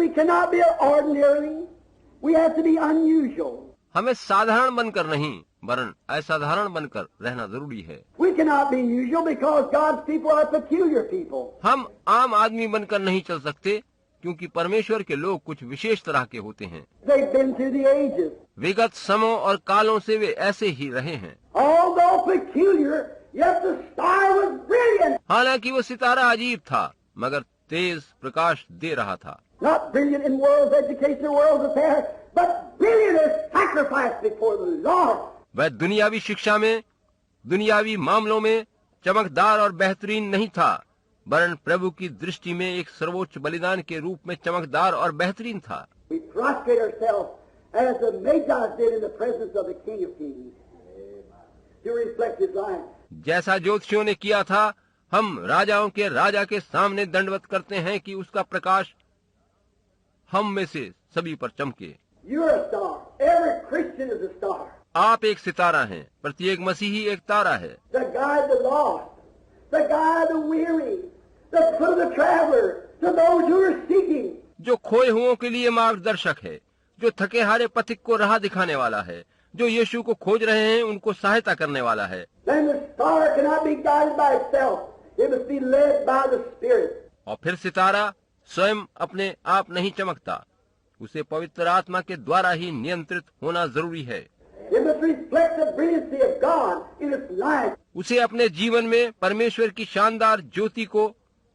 We cannot be ordinary. We have to be unusual. हमें साधारण बनकर नहीं वरन असाधारण बनकर रहना जरूरी है। We cannot be usual because God's people are peculiar people. हम आम आदमी बनकर नहीं चल सकते क्योंकि परमेश्वर के लोग कुछ विशेष तरह के होते हैं। They've been through the ages. विगत समयों और कालों से वे ऐसे ही रहे हैं। Although peculiar, yet the star was brilliant. हालांकि वो सितारा अजीब था मगर तेज प्रकाश दे रहा था। Not brilliant in world's education or world's affairs, but brilliant as sacrifice before the Lord. वह दुनियावी शिक्षा में, दुनियावी मामलों में चमकदार और बेहतरीन नहीं था वरन प्रभु की दृष्टि में एक सर्वोच्च बलिदान के रूप में चमकदार और बेहतरीन था। We prostrate ourselves as the Magi did in the presence of the King of Kings to reflect His light. जैसा ज्योतिषियों ने किया था, हम राजाओं के राजा के सामने दंडवत करते हैं कि उसका प्रकाश हम में से सभी पर चमके। You're a star. Every Christian is a star. आप एक सितारा हैं, प्रत्येक मसीही एक तारा है। To guide the lost, to guide the weary, to the traveler, to those who are seeking. जो खोए हुओं के लिए मार्गदर्शक है, जो थके हारे पथिक को राह दिखाने वाला है, जो यीशु को खोज रहे हैं उनको सहायता करने वाला है। Then the star cannot be guided by itself. It must be led by the Spirit. और फिर सितारा स्वयं अपने आप नहीं चमकता, उसे पवित्र आत्मा के द्वारा ही नियंत्रित होना जरूरी है। It must reflect the brilliancy of God in its life. उसे अपने जीवन में परमेश्वर की शानदार ज्योति को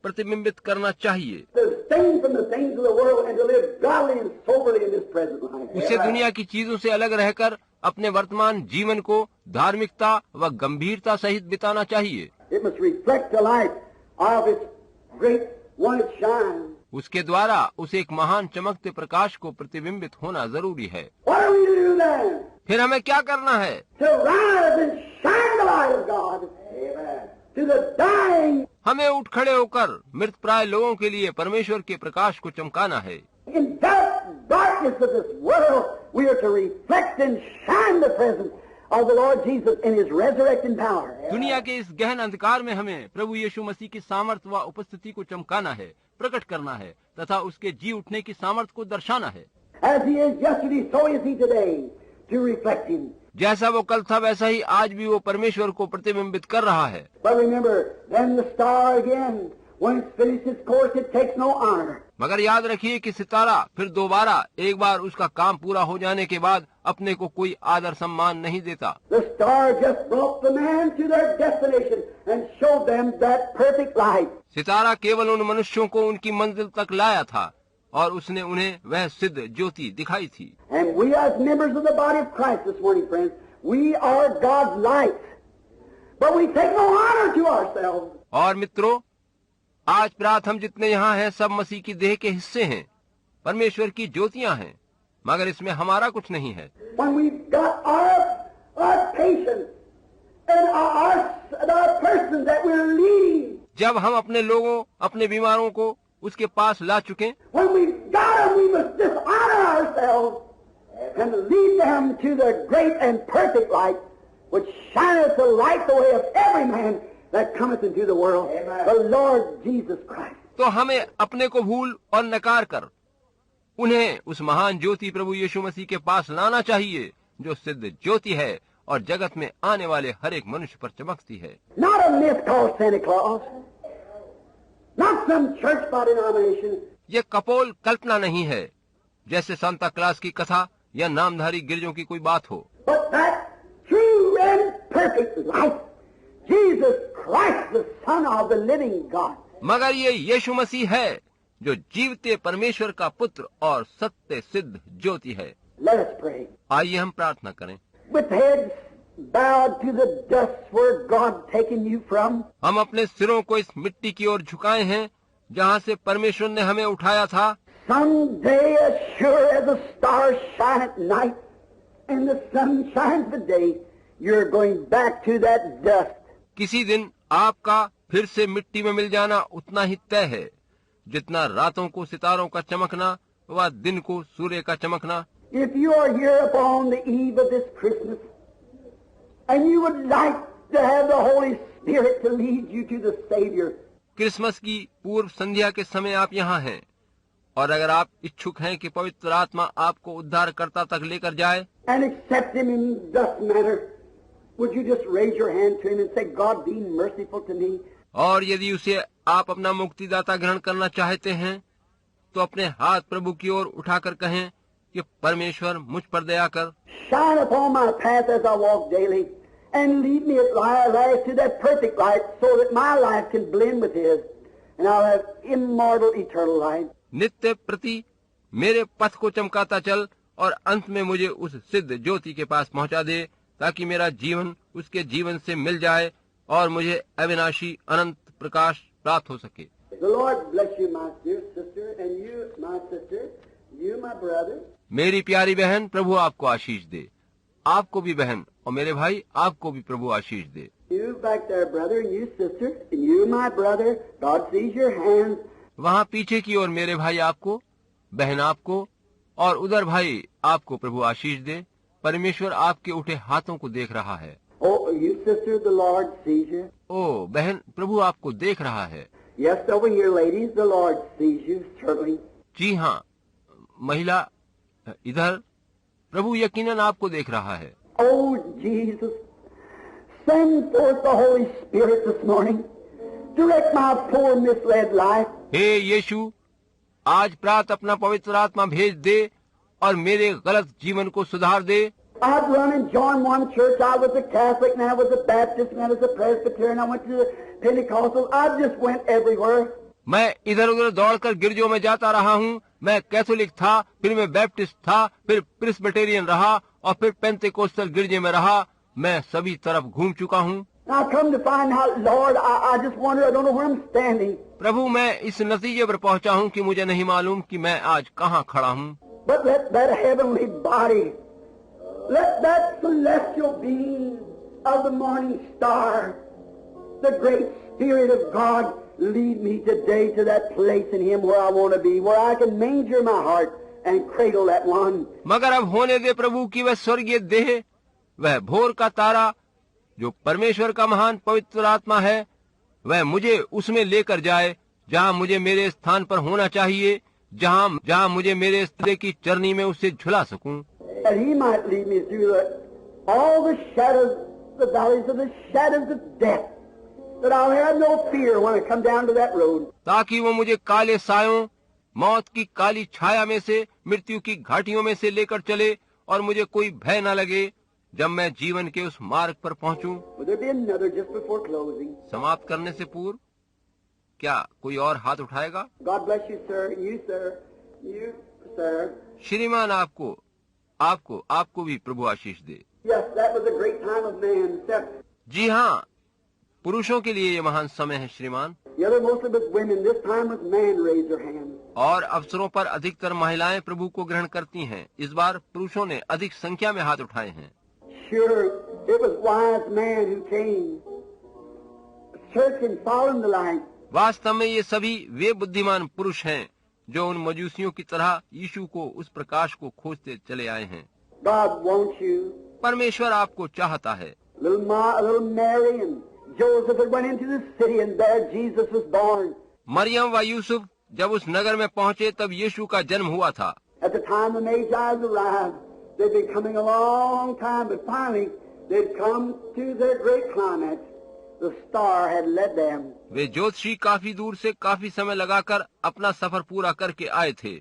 प्रतिबिंबित करना चाहिए। To abstain from the things of the world and to live godly and soberly in this present life. उसे दुनिया की चीजों से अलग रहकर अपने वर्तमान जीवन को धार्मिकता व गंभीरता सहित बिताना चाहिए। It must reflect the light of its great one it shines. उसके द्वारा उसे एक महान चमकते प्रकाश को प्रतिबिंबित होना जरूरी है। What are we to do then? फिर हमें क्या करना है? To rise and shine the light of God. Amen. To the dying. हमें उठ खड़े होकर मृत प्राय लोगों के लिए परमेश्वर के प्रकाश को चमकाना है। In that darkness of this world, we are to reflect and shine the presence of the Lord Jesus in His resurrecting power. दुनिया के इस गहन अंधकार में हमें प्रभु यीशु मसीह की सामर्थ व उपस्थिति को चमकाना है, प्रकट करना है तथा उसके जी उठने की सामर्थ को दर्शाना है। As He is yesterday, so is He today, to reflect Him. जैसा वो कल था वैसा ही आज भी वो परमेश्वर को प्रतिबिंबित कर रहा है। But remember, then the star again, when it's finished its course, it takes no honor. मगर याद रखिए कि सितारा फिर दोबारा एक बार उसका काम पूरा हो जाने के बाद अपने को कोई आदर सम्मान नहीं देता। The star just brought the man to their destination and showed them that perfect light. सितारा केवल उन मनुष्यों को उनकी मंजिल तक लाया था और उसने उन्हें वह सिद्ध ज्योति दिखाई थी। And we as members of the body of Christ this morning, friends, we are God's light. But we take no honor to ourselves. और मित्रों, आज प्रात हम जितने यहाँ हैं सब मसीह की देह के हिस्से हैं, परमेश्वर की ज्योतियाँ हैं, मगर इसमें हमारा कुछ नहीं है। When we've got our patients and our persons that we're leading. जब हम अपने लोगों, अपने बीमारों को उसके पास ला चुके, When we've got them, we must dishonor ourselves and lead them to the great and perfect light, which shineth to light the way of every man that cometh into the world, the Lord Jesus Christ. तो हमें अपने को भूल और नकार कर उन्हें उस महान ज्योति प्रभु यीशु मसीह के पास लाना चाहिए जो सिद्ध ज्योति है और जगत में आने वाले हर एक मनुष्य पर चमकती है। Not a myth called Santa Claus, not some church by denomination. ये कपोल कल्पना नहीं है जैसे सांता क्लास की कथा या नामधारी गिरजों की कोई बात हो, But that true and perfect light, Jesus Christ, the Son of the living God. मगर ये यीशु मसीह है जो जीवते परमेश्वर का पुत्र और सत्य सिद्ध ज्योति है। Let us pray. आइए हम प्रार्थना करें। With heads bowed to the dust where God taken you from. हम अपने सिरों को इस मिट्टी की ओर झुकाए हैं जहाँ से परमेश्वर ने हमें उठाया था। Someday, as sure as the stars shine at night and the sun shines the day, you're going back to that dust. किसी दिन आपका फिर से मिट्टी में मिल जाना उतना ही तय है जितना रातों को सितारों का चमकना व दिन को सूर्य का चमकना। If you are here upon the eve of this Christmas and you would like to have the Holy Spirit to lead you to the Savior, Christmas की पूर्व संध्या के समय आप यहाँ हैं और अगर आप इच्छुक हैं कि पवित्र आत्मा आपको उद्धारकर्ता तक लेकर जाए and accept him in thus manner, would you just raise your hand to him and say, God, be merciful to me? और यदि उसे आप अपना मुक्तिदाता ग्रहण करना चाहते हैं तो अपने हाथ प्रभु की ओर उठाकर कहें कि परमेश्वर मुझ पर दया कर, Shine upon my path as I walk daily, and lead me at last to that perfect light, so that my life can blend with his, and I'll have immortal, eternal life. नित्य प्रति मेरे पथ को चमकाता चल और अंत में मुझे उस सिद्ध ज्योति के पास पहुंचा दे, ताकि मेरा जीवन उसके जीवन से मिल जाए और मुझे अविनाशी अनंत प्रकाश प्राप्त हो सके। The Lord bless you, my dear sister, and you, my sister, you, my brother. मेरी प्यारी बहन, प्रभु आपको आशीष दे। आपको भी बहन और मेरे भाई, आपको भी प्रभु आशीष दे। You back there, brother, and you, sister, and you, my brother. God sees your hands. वहाँ पीछे की ओर मेरे भाई आपको, बहन आपको और उधर भाई आपको प्रभु आशीष दे। परमेश्वर आपके उठे हाथों को देख रहा है। Oh, you, sister, the Lord sees you. ओ बहन, प्रभु आपको देख रहा है। Yes, over here, ladies, the Lord sees you, certainly. जी हाँ, महिला इधर, प्रभु यकीनन आपको देख रहा है। Oh, Jesus, send forth the Holy Spirit this morning. Direct my poor misled life. हे यीशु, आज प्रात अपना पवित्र आत्मा भेज दे और मेरे गलत जीवन को सुधार दे। I'd run and join one church. I was a Catholic, and I was a Baptist, and I was a Presbyterian. I went to the Pentecostal. I just went everywhere. मैं इधर उधर दौड़कर गिरजों में जाता रहा हूँ। मैं कैथोलिक था, फिर मैं बैप्टिस्ट था, फिर प्रेस्बिटेरियन रहा और फिर पेंटेकोस्टल गिरजे में रहा। मैं सभी तरफ घूम चुका हूँ। I come to find out, Lord, I just wonder, I don't know where I'm standing. प्रभु, मैं इस नतीजे पर पहुँचा हूँ कि मुझे नहीं मालूम कि मैं आज कहाँ खड़ा हूँ। But let that heavenly body, let that celestial being of the morning star, the great Spirit of God, lead me today to that place in Him where I want to be, where I can manger my heart and cradle that one. मगर अब होने दे प्रभु की वह स्वर्गीय देह, वह भोर का तारा, जो परमेश्वर का महान पवित्र आत्मा है, वह मुझे उसमें लेकर जाए जहाँ मुझे मेरे स्थान पर होना चाहिए, जहाँ मुझे मेरे स्त्री की चरनी में उसे झुला सकूं। That He might lead me through all the shadows, the valleys of the shadows of death, that I'll have no fear when I come down to that road. ताकि वो मुझे काले सायों, मौत की काली छाया में से, मृत्यु की घाटियों में से लेकर चले और मुझे कोई भय न लगे जब मैं जीवन के उस मार्ग पर पहुंचूं। Will there be another just before closing? समाप्त करने से पूर्व क्या कोई और हाथ उठाएगा? God bless you, sir. You, sir. You, sir. श्रीमान, आपको भी प्रभु आशीष दे। Yes, that was a great time of man. Except जी हाँ, पुरुषों के लिए ये महान समय है श्रीमान, the other mostly was women. This time was man raised their hand. और अवसरों पर अधिकतर महिलाएं प्रभु को ग्रहण करती हैं। इस बार पुरुषों ने अधिक संख्या में हाथ उठाए हैं। Sure, it was wise man who came, searching, following the light. वास्तव में ये सभी वे बुद्धिमान पुरुष हैं जो उन मजूसियों की तरह यीशु को, उस प्रकाश को खोजते चले आए हैं। God wants you. परमेश्वर आपको चाहता है। Little Mary and Joseph had went into the city, and there Jesus was born. Maryam व यूसुफ जब उस नगर में पहुंचे तब यीशु का जन्म हुआ था। At the time the Magi arrived, they'd been coming a long time, but finally they'd come to their great climax. The star had led them. वे ज्योतिषी काफी दूर से काफी समय लगाकर अपना सफर पूरा करके आए थे,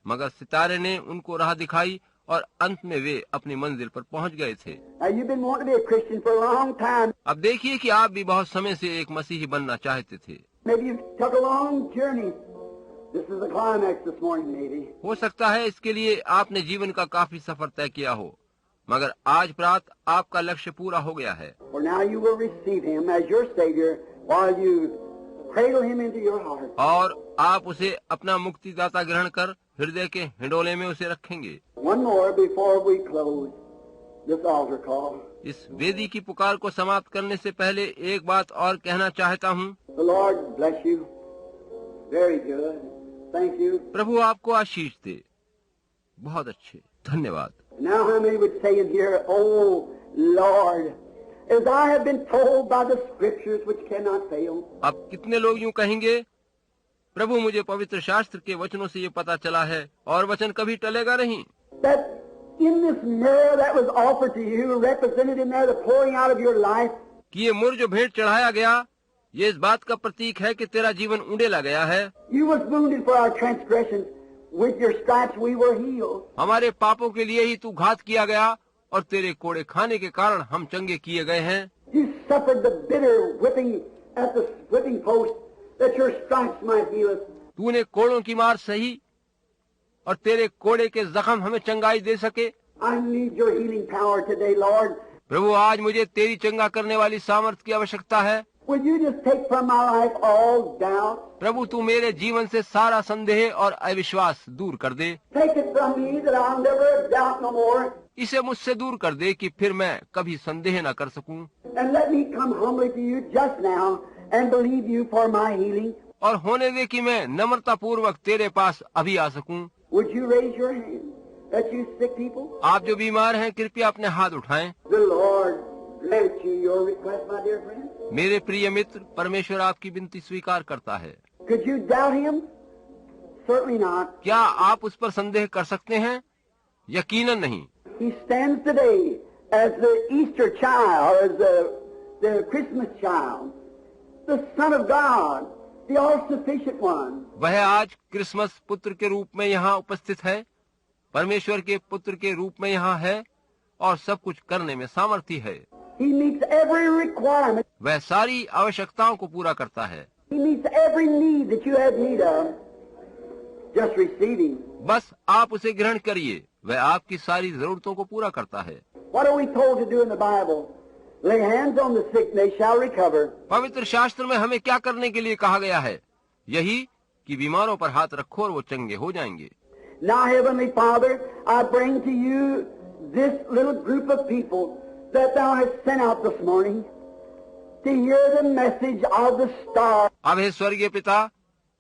मगर सितारे ने उनको राह दिखाई और अंत में वे अपनी मंजिल पर पहुंच गए थे। Now you've been wanting to be a Christian for a long time. अब देखिए कि आप भी बहुत समय से एक मसीही बनना चाहते थे। Maybe you took a long journey. This is the climax this morning, maybe. हो सकता है इसके लिए आपने जीवन का काफी सफर तय किया हो, मगर आज प्रात आपका लक्ष्य पूरा हो गया है। For now you will receive Him as your Savior while you cradle Him into your heart. और आप उसे अपना मुक्तिदाता ग्रहण कर हृदय के हिंडोले में उसे रखेंगे। One more before we close this altar call. इस वेदी की पुकार को समाप्त करने से पहले एक बात और कहना चाहता हूँ। The Lord bless you. Very good. Thank you. प्रभु आपको आशीष दे। बहुत अच्छे, धन्यवाद। Now how many would say in here, oh Lord, as I have been told by the Scriptures which cannot fail. अब कितने लोग यूं कहेंगे, प्रभु, मुझे पवित्र शास्त्र के वचनों से ये पता चला है, और वचन कभी टलेगा नहीं, that in this mirror that was offered to you, represented in there the pouring out of your life, कि ये मुर जो भेंट चढ़ाया गया, ये इस बात का प्रतीक है कि तेरा जीवन उंडेला गया है। you was wounded for our transgressions, with your stripes we were healed. हमारे पापों के लिए ही तू घात किया गया, और तेरे कोड़े खाने के कारण हम चंगे किए गए हैं। You suffered the bitter whipping at the whipping post, that your stripes might heal us. तूने कोड़ों की मार सही, और तेरे कोड़े के जख्म हमें चंगाई दे सके। I need your healing power today, Lord. प्रभु, आज मुझे तेरी चंगा करने वाली सामर्थ्य की आवश्यकता है। Will you just take from my life all doubt? प्रभु, तू मेरे जीवन से सारा संदेह और अविश्वास दूर कर दे। Take it from me that I'll never doubt no more. इसे मुझसे दूर कर दे कि फिर मैं कभी संदेह न कर सकूं, And let me come humbly to you just now and believe you for my healing. और होने दे कि मैं नम्रता पूर्वक तेरे पास अभी आ सकूं। Would you raise your hand, that you sick people? आप जो बीमार हैं, कृपया अपने हाथ उठाएं। The Lord grant you your request, my dear friend. मेरे प्रिय मित्र, परमेश्वर आपकी विनती स्वीकार करता है। Could you doubt him? Certainly not. क्या आप उस पर संदेह कर सकते हैं? यकीनन नहीं। He stands today as the Easter child, as the Christmas child, the Son of God, the all-sufficient one. वह आज क्रिसमस पुत्र के रूप में यहाँ उपस्थित है, परमेश्वर के पुत्र के रूप में यहाँ है, और सब कुछ करने में सामर्थी है। He meets every requirement. वह सारी आवश्यकताओं को पूरा करता है। He meets every need that you have need of. Just receive him. बस आप उसे ग्रहण करिए, वह आपकी सारी जरूरतों को पूरा करता है। What are we told to do in the Bible? Lay hands on the sick, they shall recover. पवित्र शास्त्र में हमें क्या करने के लिए कहा गया है? यही कि बीमारों पर हाथ रखो और वो चंगे हो जाएंगे। Now, Heavenly Father, I bring to you this little group of people that thou hast sent out this morning to hear the message of the star. अब हे स्वर्गीय पिता,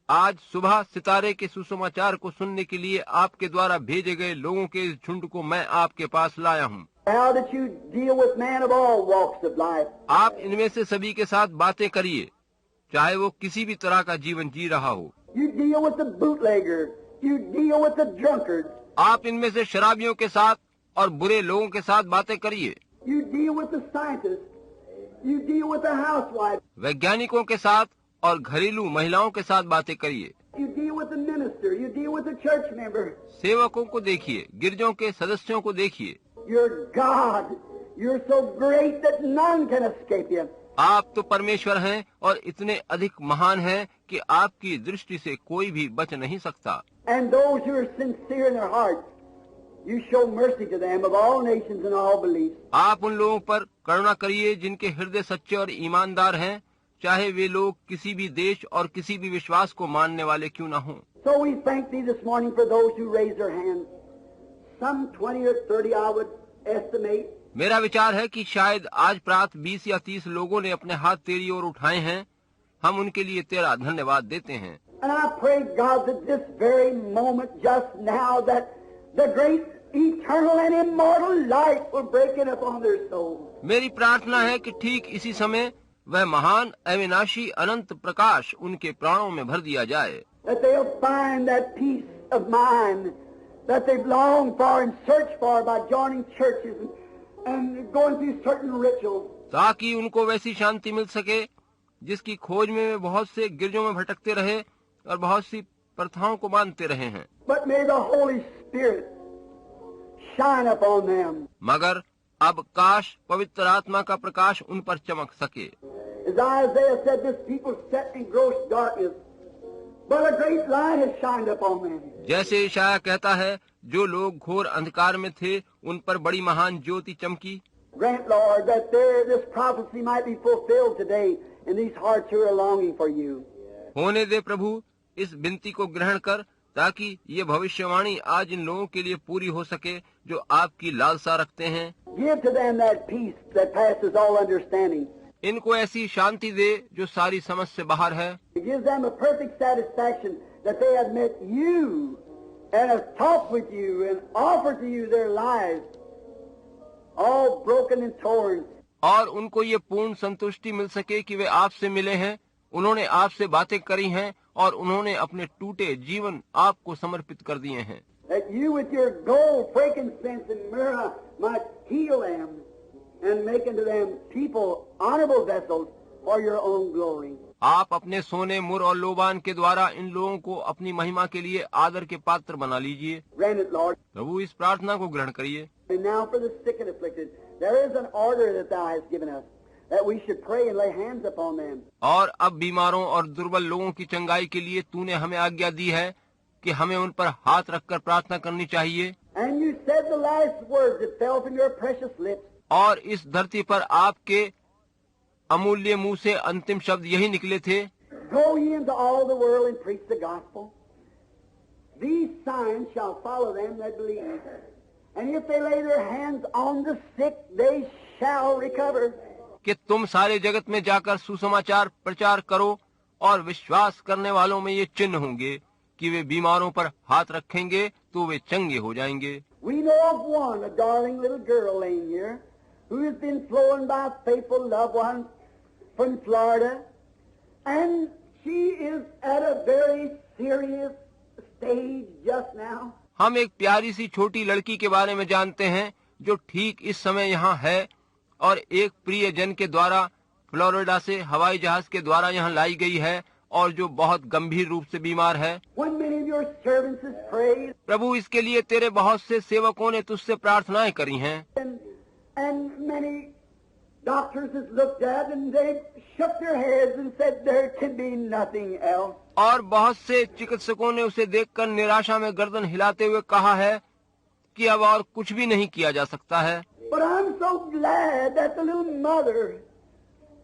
आज सुबह सितारे के सुसमाचार को सुनने के लिए आपके द्वारा भेजे गए लोगों के इस झुंड को मैं आपके पास लाया हूँ। How that you deal with man of all walks of life. आप इनमें से सभी के साथ बातें करिए, चाहे वो किसी भी तरह का जीवन जी रहा हो। You deal with the bootlegger. You deal with the drunkard. आप इनमें से शराबियों के साथ और बुरे लोगों के साथ बातें करिए। You deal with the scientist. You deal with the housewife. वैज्ञानिकों के साथ और घरेलू महिलाओं के साथ बातें करिए। You deal with the minister. You deal with the church member. सेवकों को देखिए, गिरजों के सदस्यों को देखिए। You're God. You're so great that none can escape you. आप तो परमेश्वर हैं और इतने अधिक महान हैं कि आपकी दृष्टि से कोई भी बच नहीं सकता। And those who are sincere in their hearts, you show mercy to them of all nations and all beliefs. आप उन लोगों पर करुणा करिए जिनके हृदय सच्चे और ईमानदार हैं, चाहे वे लोग किसी भी देश और किसी भी विश्वास को मानने वाले क्यों न हों। So we thank thee this morning for those who raise their hands. Some 20 or 30 I would estimate. मेरा विचार है कि शायद आज प्रात 20 या 30 लोगों ने अपने हाथ तेरी ओर उठाए हैं। हम उनके लिए तेरा धन्यवाद देते हैं। And I pray, God, that this very moment, just now, that the great eternal and immortal light will break in upon their souls. मेरी प्रार्थना है कि ठीक इसी समय वह महान अविनाशी अनंत प्रकाश उनके प्राणों में भर दिया जाए। That they'll find that peace of mind that they've longed for and searched for by joining churches and going through certain rituals. ताकि उनको वैसी शांति मिल सके जिसकी खोज में वे बहुत से गिरजों में भटकते रहे और बहुत सी प्रथाओं को मानते रहे हैं। But may the Holy Spirit shine upon them. मगर अब काश पवित्र आत्मा का प्रकाश उन पर चमक सके। As Isaiah said, this people sat in gross darkness, but a great light has shined upon them. जैसे इशाया कहता है, जो लोग घोर अंधकार में थे उन पर बड़ी महान ज्योति चमकी। Grant, Lord, that this prophecy might be fulfilled today in these hearts who are longing for you. होने दे प्रभु, इस विनती को ग्रहण कर ताकि ये भविष्यवाणी आज इन लोगों के लिए पूरी हो सके जो आपकी लालसा रखते हैं। Give to them that peace that passes all understanding. इनको ऐसी शांति दे जो सारी समझ से बाहर है। Give them a perfect satisfaction that they have met you and have talked with you and offered to you their lives, all broken and torn. और उनको ये पूर्ण संतुष्टि मिल सके कि वे आपसे मिले हैं, उन्होंने आपसे बातें करी हैं और उन्होंने अपने टूटे जीवन आपको समर्पित कर दिए हैं। That you with your gold, frankincense, and myrrh might heal them and make unto them people honorable vessels for your own glory. आप अपने सोने, मुर और लोबान के द्वारा इन लोगों को अपनी महिमा के लिए आदर के पात्र बना लीजिए। Grant it, Lord. प्रभु इस प्रार्थना को ग्रहण करिए। And now for the sick and afflicted, there is an order that Thou hast given us, that we should pray and lay hands upon them. और अब बीमारों और दुर्बल लोगों की चंगाई के लिए तूने हमें आज्ञा दी है कि हमें उन पर हाथ रखकर प्रार्थना करनी चाहिए। And you said the last words that fell from your precious lips. और इस धरती पर आपके अमूल्य मुंह से अंतिम शब्द यही निकले थे, Go ye into all the world and preach the gospel. These signs shall follow them that believe. And if they lay their hands on the sick, they shall recover. कि तुम सारे जगत में जाकर सुसमाचार प्रचार करो और विश्वास करने वालों में ये चिन्ह होंगे कि वे बीमारों पर हाथ रखेंगे तो वे चंगे हो जाएंगे। We know of one, a darling little girl laying here, who has been flown by faithful loved ones from Florida, and she is at a very serious stage just now. हम एक प्यारी सी छोटी लड़की के बारे में जानते हैं जो ठीक इस समय यहाँ है और एक प्रिय जन के द्वारा फ्लोरिडा से हवाई जहाज के द्वारा यहाँ लाई गई है और जो बहुत गंभीर रूप से बीमार है। When many of your servants has prayed, प्रभु इसके लिए तेरे बहुत से सेवकों ने तुझसे प्रार्थनाएं करी हैं and many doctors has looked at and they shook their heads and said there can be nothing else. और बहुत से चिकित्सकों ने उसे देखकर निराशा में गर्दन हिलाते हुए कहा है कि अब और कुछ भी नहीं किया जा सकता है। But I'm so glad that the little mother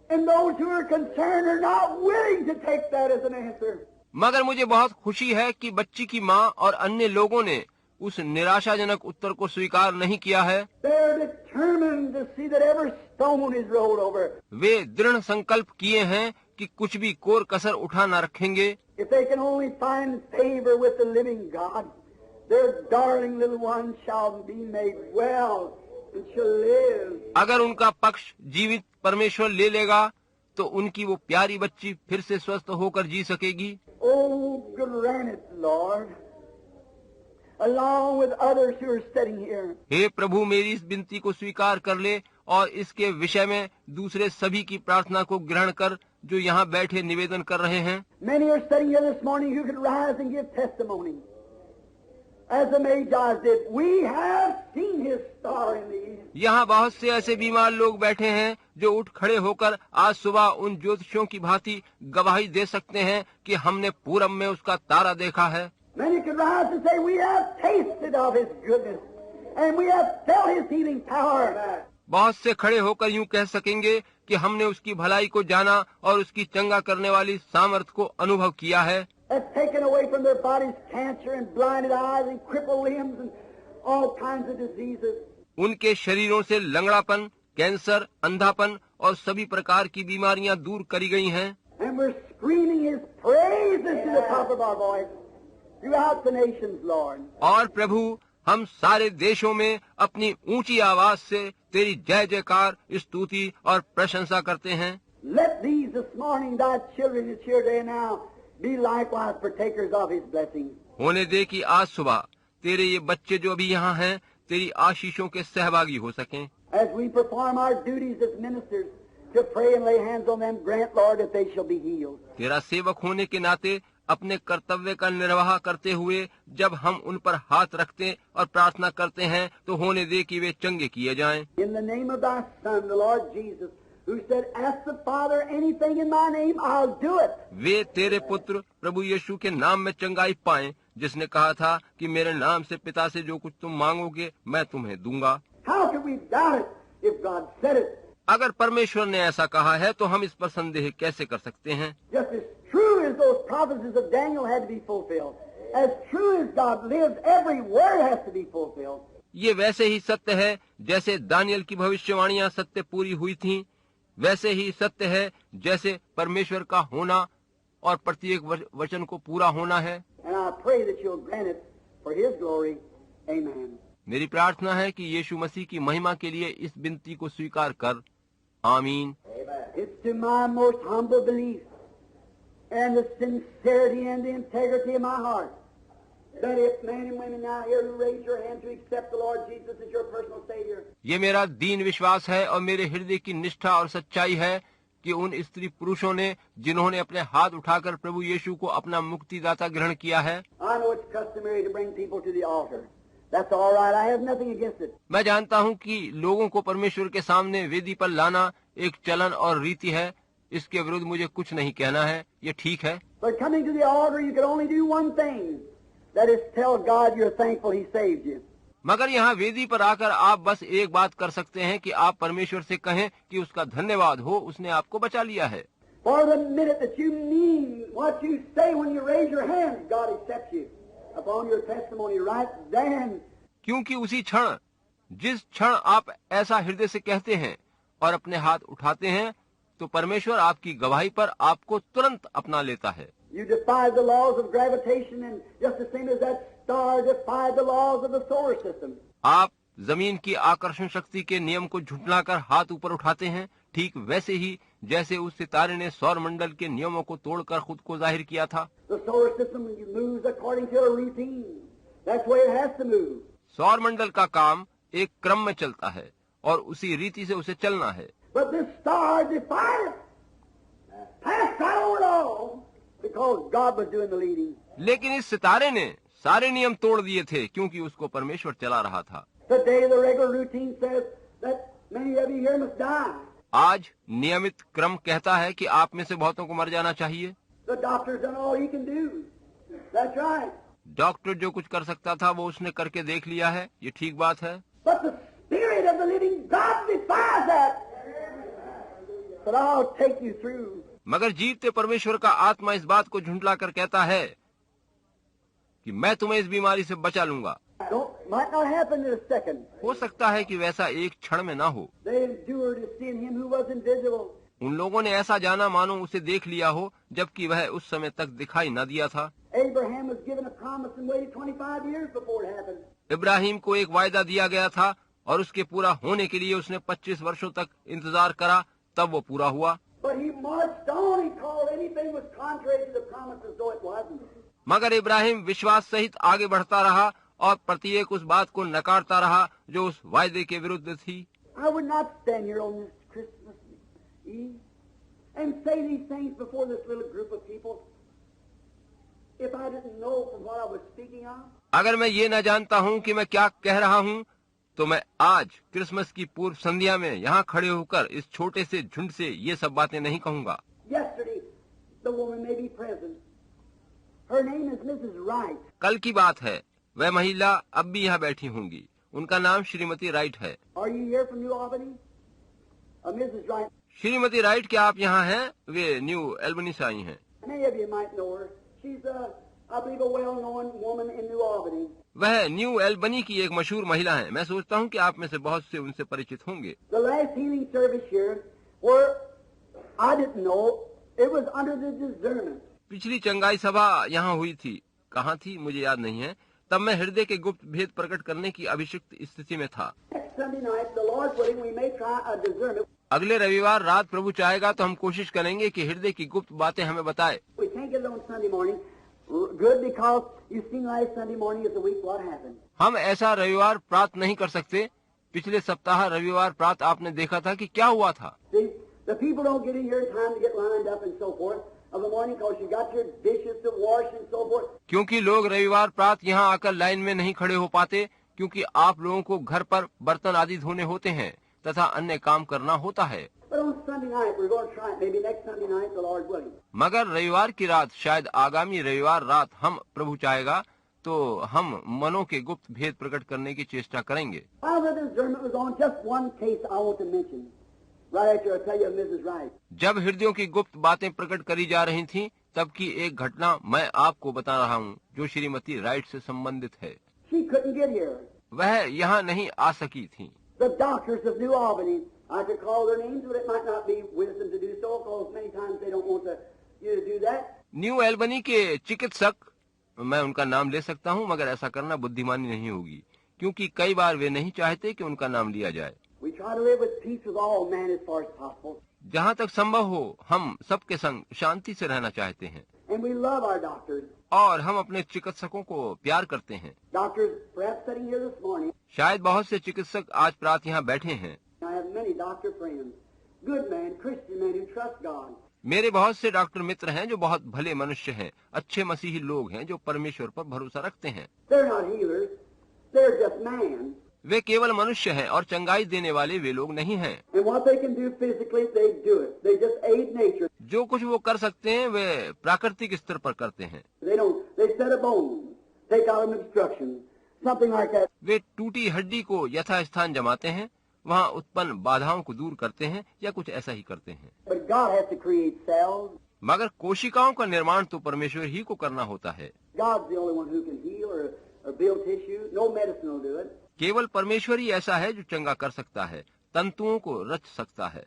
and those who are concerned are not willing to take that as an answer. मगर मुझे बहुत खुशी है कि बच्ची की माँ और अन्य लोगों ने उस निराशाजनक उत्तर को स्वीकार नहीं किया है। They're determined to see that every stone is rolled over. वे दृढ़ संकल्प किए हैं कि कुछ भी कोर कसर उठा न रखेंगे। If they can only find favor with the living God, their darling little one shall be made well and shall live. अगर उनका पक्ष जीवित परमेश्वर ले लेगा तो उनकी वो प्यारी बच्ची फिर से स्वस्थ होकर जी सकेगी। Oh, grant it, Lord, along with others who are sitting here. हे प्रभु, मेरी इस विनती को स्वीकार कर ले और इसके विषय में दूसरे सभी की प्रार्थना को ग्रहण कर जो यहाँ बैठे निवेदन कर रहे हैं। Many are sitting here this morning who could rise and give testimony. As the Magi did, we have seen his star in the east. यहाँ बहुत से ऐसे बीमार लोग बैठे हैं जो उठ खड़े होकर आज सुबह उन ज्योतिषियों की भांति गवाही दे सकते हैं कि हमने पूरब में उसका तारा देखा है। Many could rise and say, we have tasted of his goodness and we have felt his healing power. बहुत से खड़े होकर यूं कह सकेंगे कि हमने उसकी भलाई को जाना और उसकी चंगा करने वाली सामर्थ को अनुभव किया है। Has taken away from their bodies cancer and blinded eyes and crippled limbs and all kinds of diseases. उनके शरीरों से लंगड़ापन, कैंसर, अंधापन और सभी प्रकार की बीमारियां दूर करी गई हैं। And we're screaming his praises to the top of our voice throughout the nations, Lord. और प्रभु, हम सारे देशों में अपनी ऊंची आवाज से तेरी जय जयकार, स्तुति और प्रशंसा करते हैं। Let these this morning, thy children is here today now, be likewise partakers of his blessings. होने दे कि आज सुबह तेरे ये बच्चे जो अभी यहाँ हैं तेरी आशीषों के सहभागी हो सकें। As we perform our duties as ministers to pray and lay hands on them, grant, Lord, that they shall be healed. तेरा सेवक होने के नाते अपने कर्तव्य का निर्वाह करते हुए जब हम उन पर हाथ रखते और प्रार्थना करते हैं तो होने दे कि वे चंगे किए जाएं। In the name of thy Son, the Lord Jesus, who said, ask the Father anything in my name, I'll do it. वे तेरे पुत्र प्रभु यीशु के नाम में चंगाई पाएं, जिसने कहा था कि मेरे नाम से पिता से जो कुछ तुम मांगोगे मैं तुम्हें दूंगा। How could we doubt it if God said it? अगर परमेश्वर ने ऐसा कहा है तो हम इस पर संदेह कैसे कर सकते हैं। Just as true as those prophecies of Daniel had to be fulfilled, as true as God lives, every word has to be fulfilled. ये वैसे ही सत्य है जैसे दानियल की भविष्यवाणियां सत्य पूरी हुई थीं, वैसे ही सत्य है जैसे परमेश्वर का होना और प्रत्येक वचन को पूरा होना है। And I pray that you'll grant it for his glory. Amen. मेरी प्रार्थना है कि यीशु मसीह की महिमा के लिए इस विनती को स्वीकार कर। आमीन। It's to my most humble belief and the sincerity and the integrity of my heart, that if men and women now here who raise your hand to accept the Lord Jesus as your personal Savior, ये मेरा दीन विश्वास है और मेरे हृदय की निष्ठा और सच्चाई है कि उन स्त्री पुरुषों ने जिन्होंने अपने हाथ उठाकर प्रभु यीशु को अपना मुक्तिदाता ग्रहण किया है, I know it's customary to bring people to the altar. That's all right. I have nothing against it. मैं जानता हूँ कि लोगों को परमेश्वर के सामने वेदी पर लाना एक चलन और रीति है, इसके विरुद्ध मुझे कुछ नहीं कहना है, ये ठीक है। But coming to the altar, you can only do one thing. That is tell God you're thankful He saved you. मगर यहाँ वेदी पर आकर आप बस एक बात कर सकते हैं कि आप परमेश्वर से कहें कि उसका धन्यवाद हो, उसने आपको बचा लिया है। For the minute that you mean what you say when you raise your hand, God accepts you upon your testimony right then. क्योंकि उसी क्षण, जिस क्षण आप ऐसा हृदय से कहते हैं और अपने हाथ उठाते हैं, तो परमेश्वर आपकी गवाही पर आपको तुरंत अपना लेता है। You defied the laws of gravitation, and just the same as that star defied the laws of the solar system. आप जमीन की आकर्षण शक्ति के नियम को झुठलाकर हाथ ऊपर उठाते हैं, ठीक वैसे ही जैसे उस सितारे ने सौर मंडल के नियमों को तोड़कर खुद को जाहिर किया था। The solar system moves according to a routine. That's the way it has to move. सौर मंडल का काम एक क्रम में चलता है और उसी रीति से उसे चलना है। But this star defied it, passed right over it all, because God was doing the leading. लेकिन इस सितारे ने सारे नियम तोड़ दिए थे क्योंकि उसको परमेश्वर चला रहा था। Today the regular routine says that many of you here must die. आज नियमित क्रम कहता है कि आप में से बहुतों को मर जाना चाहिए। The doctor's done all he can do. That's right. Doctor जो कुछ कर सकता था वो उसने करके देख लिया है, ये ठीक बात है। But the Spirit of the living God defies that. But I'll take you through. मगर जीवते परमेश्वर का आत्मा इस बात को झुंझला कर कहता है कि मैं तुम्हें इस बीमारी से बचा लूंगा। Might not happen in a second. हो सकता है कि वैसा एक क्षण में ना हो। They endured to see him who was invisible. उन लोगों ने ऐसा जाना मानो उसे देख लिया हो, जबकि वह उस समय तक दिखाई न दिया था। Abraham was given a promise and waited 25 years before it happened. Ibrahim को एक वायदा दिया गया था और उसके पूरा होने के लिए उसने 25 वर्षों तक इंतजार करा, तब वो पूरा हुआ। But he marched on. He called anything was contrary to the promise as though it wasn't. मगर इब्राहिम विश्वास सहित आगे बढ़ता रहा और प्रत्येक उस बात को नकारता रहा जो उस वायदे के विरुद्ध थी। I would not stand here on this Christmas Eve and say these things before this little group of people if I didn't know from what I was speaking of. अगर मैं ये न जानता हूँ कि मैं क्या कह रहा हूँ, तो मैं आज क्रिसमस की पूर्व संध्या में यहाँ खड़े होकर इस छोटे से झुंड से ये सब बातें नहीं कहूँगा। Yesterday, the woman may be present. Her name is Mrs. Wright. कल की बात है, वह महिला अब भी यहाँ बैठी होंगी, उनका नाम श्रीमती राइट है। Are you here from New Albany? Mrs. Wright. Shrimati right, क्या आप यहाँ हैं? वे न्यू एल्बनी से आई हैं। Many of you might know her. She's I believe a well-known woman in New Albany. वह न्यू एल्बनी की एक मशहूर महिला है। मैं सोचता हूँ कि आप में से बहुत से उनसे परिचित होंगे। The last healing service here, where I didn't know, it was under the discernment. पिछली चंगाई सभा यहाँ हुई थी, कहाँ थी मुझे याद नहीं है। तब मैं हृदय के गुप्त भेद प्रकट करने की अभिषिक्त स्थिति में था। Next Sunday night, the Lord willing, we may try a discernment. अगले रविवार रात प्रभु चाहेगा तो हम कोशिश करेंगे कि हृदय की गुप्त बातें हमें बताए। We can't get it on Sunday morning. Good, because you've seen last Sunday morning of the week what happened. हम ऐसा रविवार प्रात नहीं कर सकते। पिछले सप्ताह रविवार प्रात आपने देखा था कि क्या हुआ था। See, the people don't get in here in time to get lined up and so forth of the morning because you got your dishes to wash and so forth. क्योंकि लोग रविवार प्रात यहाँ आकर लाइन में नहीं खड़े हो पाते, क्योंकि आप लोगों को घर पर बर्तन आदि धोने होते हैं तथा अन्य काम करना होता है। But on Sunday night, we're going to try it. Maybe next Sunday night, the Lord willing. मगर रविवार की रात, शायद आगामी रविवार रात हम प्रभु चाहेगा तो हम मनों के गुप्त भेद प्रकट करने की चेष्टा करेंगे। While the discernment was on, just one case I want to mention. Right after I tell you of Mrs. Wright. जब हृदयों की गुप्त बातें प्रकट करी जा रही थीं, तब की एक घटना मैं आपको बता रहा हूँ जो श्रीमती राइट से संबंधित है। She couldn't get here. वह यहाँ नहीं आ सकी थी। The doctors of New Albany, I could call their names, but it might not be wisdom to do so, because many times they don't want you to do that. New Albany के चिकित्सक, मैं उनका नाम ले सकता हूँ, मगर ऐसा करना बुद्धिमानी नहीं होगी, क्योंकि कई बार वे नहीं चाहते कि उनका नाम लिया जाए। We try to live with peace with all men as far as possible. जहाँ तक संभव हो हम सबके संग शांति से रहना चाहते हैं And we love our doctors. और हम अपने चिकित्सकों को प्यार करते हैं। Doctors, perhaps sitting here this morning, शायद बहुत से चिकित्सक आज प्रात यहाँ बैठे हैं। I have many doctor friends, good men, Christian men who trust God. मेरे बहुत से डॉक्टर मित्र हैं जो बहुत भले मनुष्य हैं, अच्छे मसीही लोग हैं जो परमेश्वर पर भरोसा रखते हैं। They're not healers, they're just man. वे केवल मनुष्य हैं और चंगाई देने वाले वे लोग नहीं हैं। And what they can do physically, they do it. They just aid nature. जो कुछ वो कर सकते हैं वे प्राकृतिक स्तर पर करते हैं। They set a bone, take out an obstruction, something like that. वे टूटी हड्डी को यथास्थान जमाते हैं, वहाँ उत्पन्न बाधाओं को दूर करते हैं या कुछ ऐसा ही करते हैं। But God has to create cells. मगर कोशिकाओं का निर्माण तो परमेश्वर ही को करना होता है। God's the only one who can heal or build tissue. No medicine will do it. केवल परमेश्वर ही ऐसा है जो चंगा कर सकता है, तंतुओं को रच सकता है।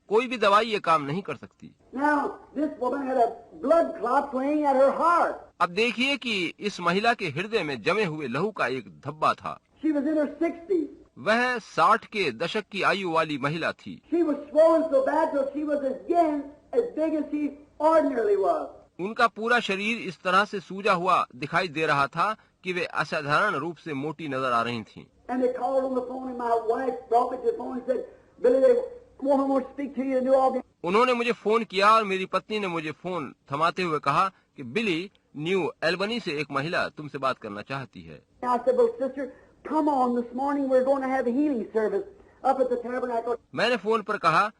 कोई भी दवाई ये काम नहीं कर सकती। Now, this woman had a blood clot playing at her heart. अब देखिए कि इस महिला के हृदय में जमे हुए लहू का एक धब्बा था। She was in her 60s. वह 60 के दशक की आयु वाली महिला थी। She was swollen so bad till she was again as big as she ordinarily was. उनका पूरा शरीर इस तरह से सूजा हुआ दिखाई दे रहा था कि वे असाधारण रूप से मोटी नजर आ रही थीं। And they called on the phone, and my wife brought me to the phone and said, "Billy, they woman wants to speak to you in New Albany." उन्होंने मुझे फोन किया और मेरी पत्नी ने मुझे फोन थमाते हुए कहा कि बिली, न्यू एल्बनी से एक महिला तुमसे बात करना चाहती है। I said, "Well, sister, come on this morning. We're going to have a healing service up at the tabernacle." मैंने फोन पर कहा,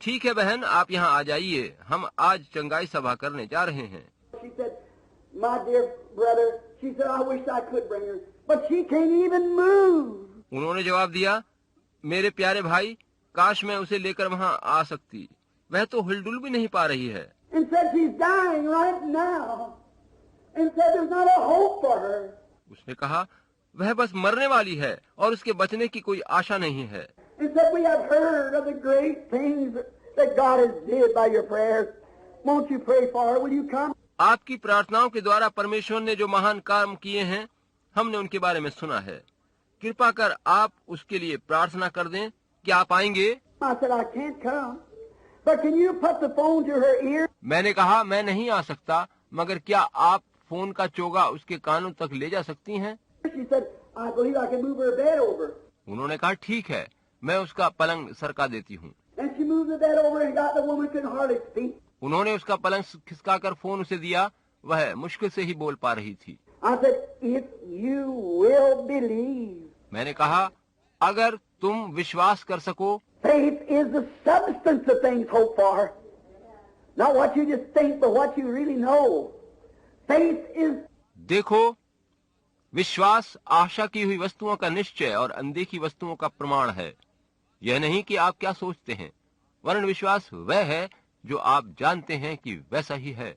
ठीक है बहन, आप यहाँ आ जाइए, हम आज चंगाई सभा करने जा रहे हैं। She said, "My dear brother," she said, "I wish I could bring her, but she can't even move." उन्होंने जवाब दिया, मेरे प्यारे भाई, काश मैं उसे लेकर वहाँ आ सकती, वह तो हिलडुल भी नहीं पा रही है। And said she's dying right now. And said there's not a hope for her. उसने कहा वह बस मरने वाली है और उसके बचने की कोई आशा नहीं है। And said we have heard of the great things that God has did by your prayers. Won't you pray for her? Will you come? आपकी प्रार्थनाओं के द्वारा परमेश्वर ने जो महान काम किए हैं, हमने उनके बारे में सुना है। कृपा कर आप उसके लिए प्रार्थना कर दें। क्या आप आएंगे? I said I can't come. But can you put the phone to her ear? मैंने कहा मैं नहीं आ सकता, मगर क्या आप फोन का चोगा उसके कानों तक ले जा सकती हैं? She said, I believe I can move her bed over. उन्होंने कहा ठीक है, मैं उसका पलंग सरका देती हूँ। And she moved the bed over and got the woman couldn't hardly speak. उन्होंने उसका पलंग खिसकाकर फोन उसे दिया, वह मुश्किल से ही बोल पा रही थी। I said, if you will believe. मैंने कहा अगर तुम विश्वास कर सको। Faith is the substance of things hoped for. Not what you just think, but what you really know. Faith is. देखो, विश्वास आशा की हुई वस्तुओं का निश्चय और अनदेखी वस्तुओं का प्रमाण है। यह नहीं कि आप क्या सोचते हैं, वरन विश्वास वह है जो आप जानते हैं कि वैसा ही है।